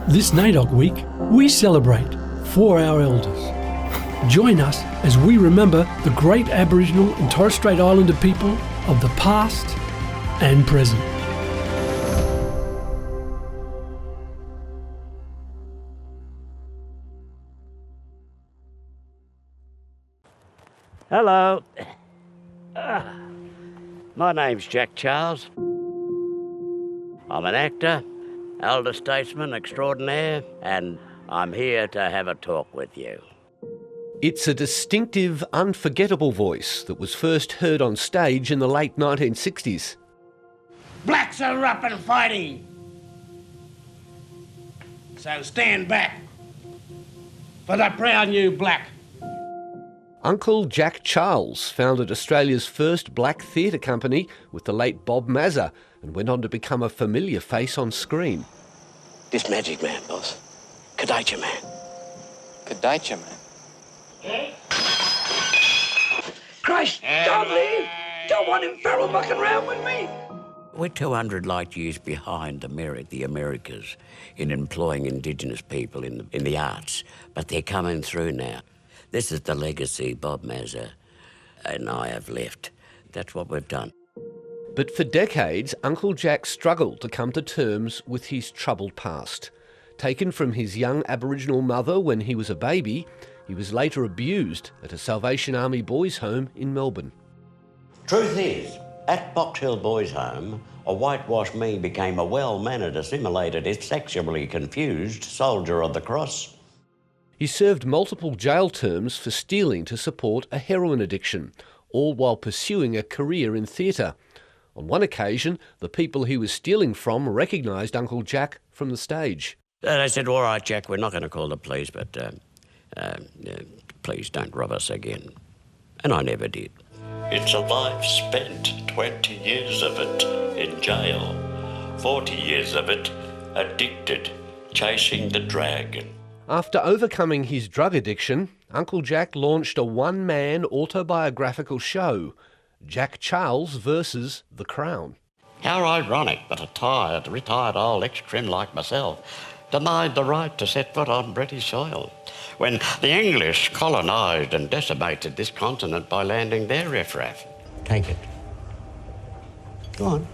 This NAIDOC week, we celebrate for our elders. Join us as we remember the great Aboriginal and Torres Strait Islander people of the past and present. Hello. My name's Jack Charles. I'm an actor, elder statesman extraordinaire, and I'm here to have a talk with you. It's a distinctive, unforgettable voice that was first heard on stage in the late 1960s. Blacks are up and fighting. So stand back for the proud new black. Uncle Jack Charles founded Australia's first black theatre company with the late Bob Mazza and went on to become a familiar face on screen. This magic man, boss. Kadacha man. Kadacha man? Christ, don't leave. Don't want him feral mucking around with me. We're 200 light years behind the Americas in employing Indigenous people in the arts, but they're coming through now. This is the legacy Bob Mazza and I have left. That's what we've done. But for decades, Uncle Jack struggled to come to terms with his troubled past. Taken from his young Aboriginal mother when he was a baby, he was later abused at a Salvation Army boys' home in Melbourne. Truth is, at Box Hill Boys' Home, a whitewashed me became a well-mannered, assimilated, sexually confused soldier of the cross. He served multiple jail terms for stealing to support a heroin addiction, all while pursuing a career in theatre. On one occasion, the people he was stealing from recognised Uncle Jack from the stage. They said, all right, Jack, we're not going to call the police, but please don't rob us again. And I never did. It's a life spent, 20 years of it in jail, 40 years of it addicted, chasing the dragon. After overcoming his drug addiction, Uncle Jack launched a one-man autobiographical show, Jack Charles versus The Crown. How ironic that a retired old ex-crim like myself denied the right to set foot on British soil when the English colonised and decimated this continent by landing their riffraff. Take it. Go on.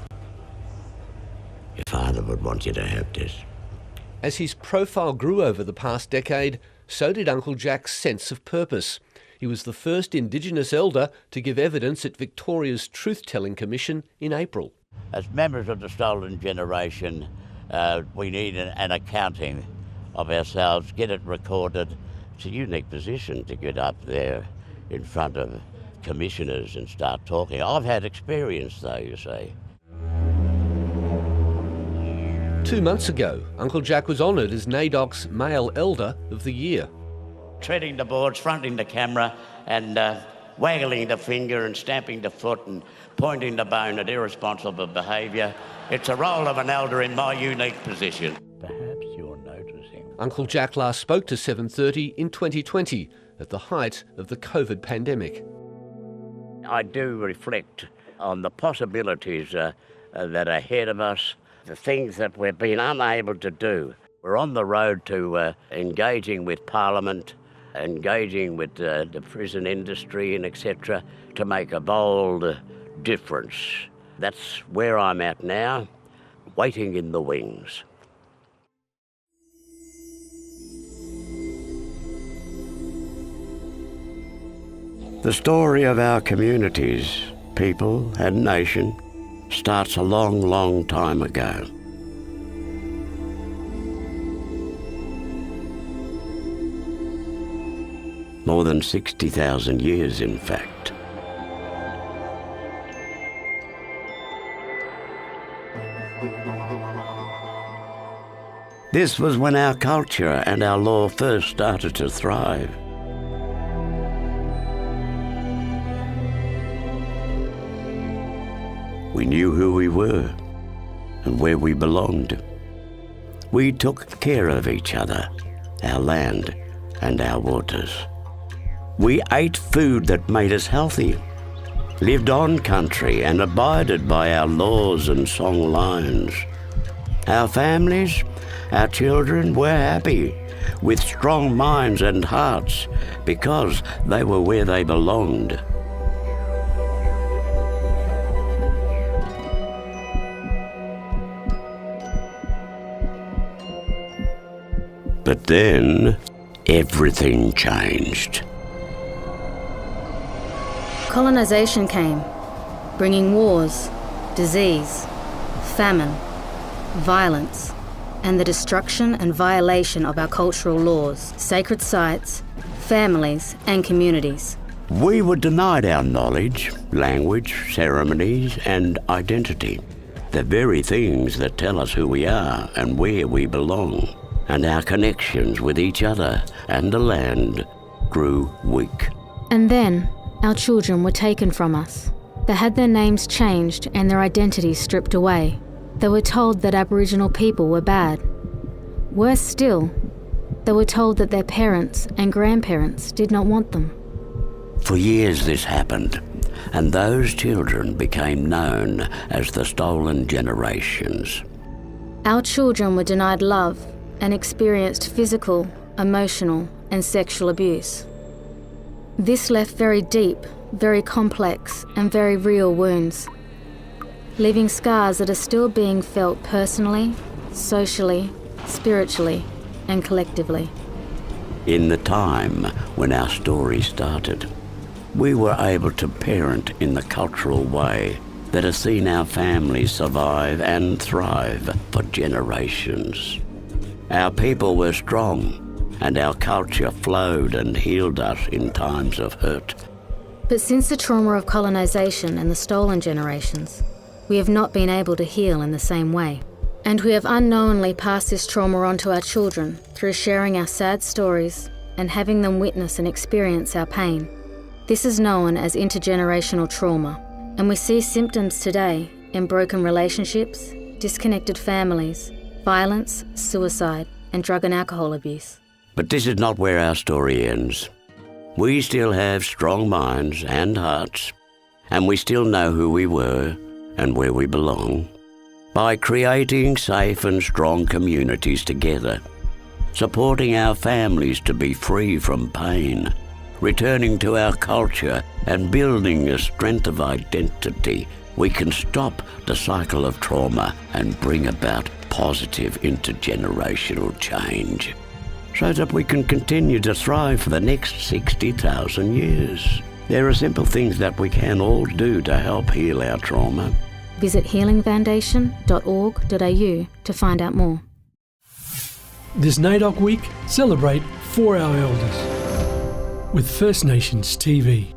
Your father would want you to have this. As his profile grew over the past decade, so did Uncle Jack's sense of purpose. He was the first Indigenous elder to give evidence at Victoria's Truth-Telling Commission in April. As members of the stolen generation, we need an accounting of ourselves, get it recorded. It's a unique position to get up there in front of commissioners and start talking. I've had experience though, you see. 2 months ago, Uncle Jack was honoured as NAIDOC's Male Elder of the Year. Treading the boards, fronting the camera and waggling the finger and stamping the foot and pointing the bone at irresponsible behaviour. It's a role of an elder in my unique position. Perhaps you're noticing. Uncle Jack last spoke to 7:30 in 2020 at the height of the COVID pandemic. I do reflect on the possibilities that are ahead of us, the things that we've been unable to do. We're on the road to engaging with Parliament, engaging with the prison industry and etc. to make a bold difference. That's where I'm at now, waiting in the wings. The story of our communities, people and nation starts a long, long time ago. More than 60,000 years, in fact. This was when our culture and our law first started to thrive. We knew who we were and where we belonged. We took care of each other, our land and our waters. We ate food that made us healthy, lived on country and abided by our laws and song lines. Our families, our children were happy, with strong minds and hearts, because they were where they belonged. But then, everything changed. Colonisation came, bringing wars, disease, famine, violence, and the destruction and violation of our cultural laws, sacred sites, families, and communities. We were denied our knowledge, language, ceremonies, and identity, the very things that tell us who we are and where we belong. And our connections with each other and the land grew weak. And then, our children were taken from us. They had their names changed and their identities stripped away. They were told that Aboriginal people were bad. Worse still, they were told that their parents and grandparents did not want them. For years this happened, and those children became known as the stolen generations. Our children were denied love and experienced physical, emotional, and sexual abuse. This left very deep, very complex, and very real wounds, leaving scars that are still being felt personally, socially, spiritually, and collectively. In the time when our story started, we were able to parent in the cultural way that has seen our families survive and thrive for generations. Our people were strong, and our culture flowed and healed us in times of hurt. But since the trauma of colonisation and the stolen generations, we have not been able to heal in the same way. And we have unknowingly passed this trauma on to our children through sharing our sad stories and having them witness and experience our pain. This is known as intergenerational trauma, and we see symptoms today in broken relationships, disconnected families, violence, suicide, and drug and alcohol abuse. But this is not where our story ends. We still have strong minds and hearts, and we still know who we were and where we belong. By creating safe and strong communities together, supporting our families to be free from pain, returning to our culture and building a strength of identity, we can stop the cycle of trauma and bring about positive intergenerational change, so that we can continue to thrive for the next 60,000 years. There are simple things that we can all do to help heal our trauma. Visit healingfoundation.org.au to find out more. This NAIDOC week, celebrate for our elders with First Nations TV.